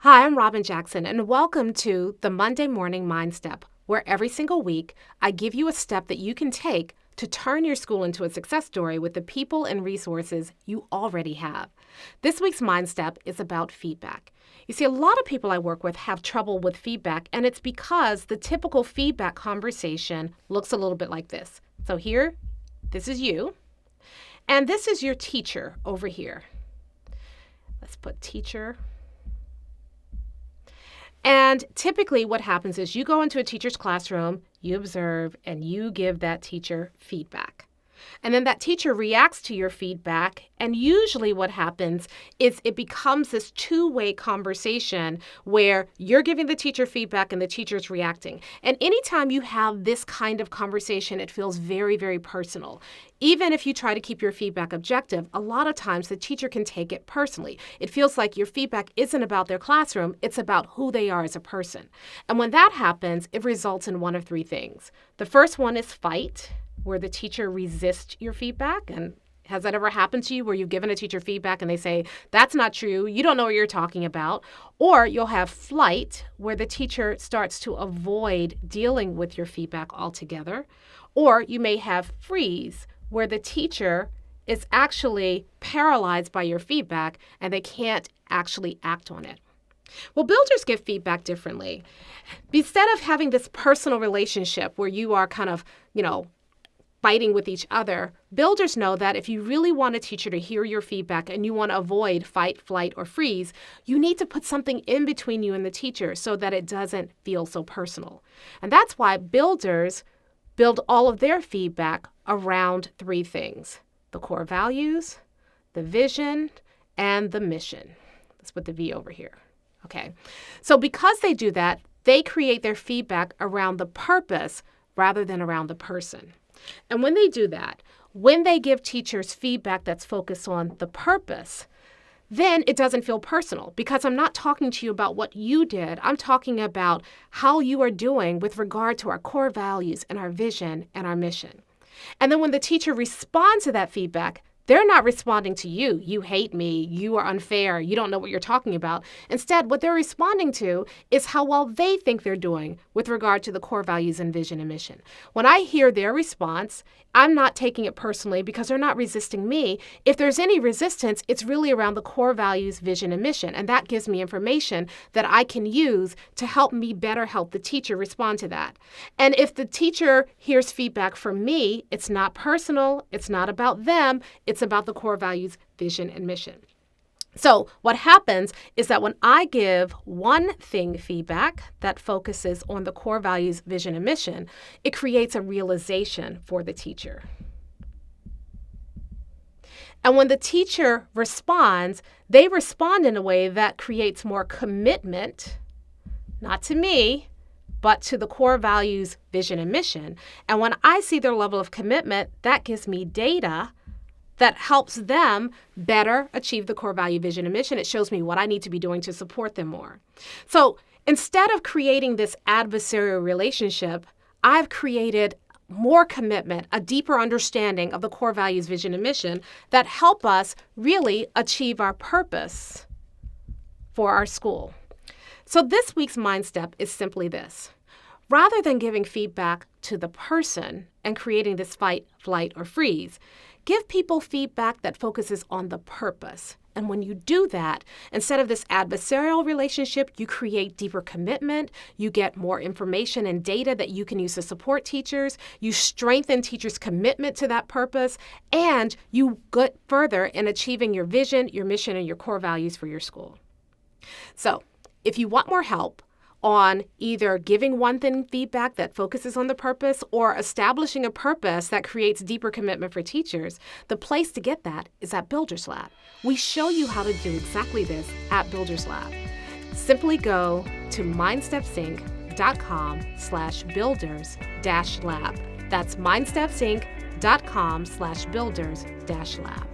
Hi, I'm Robin Jackson, and welcome to the Monday Morning Mindstep, where every single week I give you a step that you can take to turn your school into a success story with the people and resources you already have. This week's Mindstep is about feedback. You see, a lot of people I work with have trouble with feedback, and it's because the typical feedback conversation looks a little bit like this. So here, this is you, and this is your teacher over here. Let's put teacher. And typically what happens is you go into a teacher's classroom, you observe, and you give that teacher feedback. And then that teacher reacts to your feedback, and usually what happens is it becomes this two-way conversation where you're giving the teacher feedback and the teacher's reacting. And anytime you have this kind of conversation, it feels very, very personal. Even if you try to keep your feedback objective, a lot of times the teacher can take it personally. It feels like your feedback isn't about their classroom, it's about who they are as a person. And when that happens, it results in one of three things. The first one is fight, where the teacher resists your feedback. And has that ever happened to you where you've given a teacher feedback and they say, that's not true, you don't know what you're talking about? Or you'll have flight, where the teacher starts to avoid dealing with your feedback altogether. Or you may have freeze, where the teacher is actually paralyzed by your feedback and they can't actually act on it. Well, builders give feedback differently. Instead of having this personal relationship where you are kind of, fighting with each other, builders know that if you really want a teacher to hear your feedback and you want to avoid fight, flight, or freeze, you need to put something in between you and the teacher so that it doesn't feel so personal. And that's why builders build all of their feedback around three things: the core values, the vision, and the mission. Let's put the V over here. Okay. So because they do that, they create their feedback around the purpose rather than around the person. And when they do that, when they give teachers feedback that's focused on the purpose, then it doesn't feel personal because I'm not talking to you about what you did. I'm talking about how you are doing with regard to our core values and our vision and our mission. And then when the teacher responds to that feedback, they're not responding to you. You hate me. You are unfair. You don't know what you're talking about. Instead, what they're responding to is how well they think they're doing with regard to the core values and vision and mission. When I hear their response, I'm not taking it personally because they're not resisting me. If there's any resistance, it's really around the core values, vision, and mission. And that gives me information that I can use to help me better help the teacher respond to that. And if the teacher hears feedback from me, it's not personal. It's not about them. It's about the core values, vision, and mission. So what happens is that when I give one thing feedback that focuses on the core values, vision, and mission, it creates a realization for the teacher. And when the teacher responds, they respond in a way that creates more commitment, not to me, but to the core values, vision, and mission. And when I see their level of commitment, that gives me data that helps them better achieve the core value, vision, and mission. It shows me what I need to be doing to support them more. So instead of creating this adversarial relationship, I've created more commitment, a deeper understanding of the core values, vision, and mission that help us really achieve our purpose for our school. So this week's Mind Step is simply this. Rather than giving feedback to the person and creating this fight, flight, or freeze, give people feedback that focuses on the purpose. And when you do that, instead of this adversarial relationship, you create deeper commitment, you get more information and data that you can use to support teachers, you strengthen teachers' commitment to that purpose, and you get further in achieving your vision, your mission, and your core values for your school. So if you want more help on either giving one thing feedback that focuses on the purpose or establishing a purpose that creates deeper commitment for teachers, the place to get that is at Builders Lab. We show you how to do exactly this at Builders Lab. Simply go to mindstepsync.com/builders-lab. That's mindstepsync.com/builders-lab.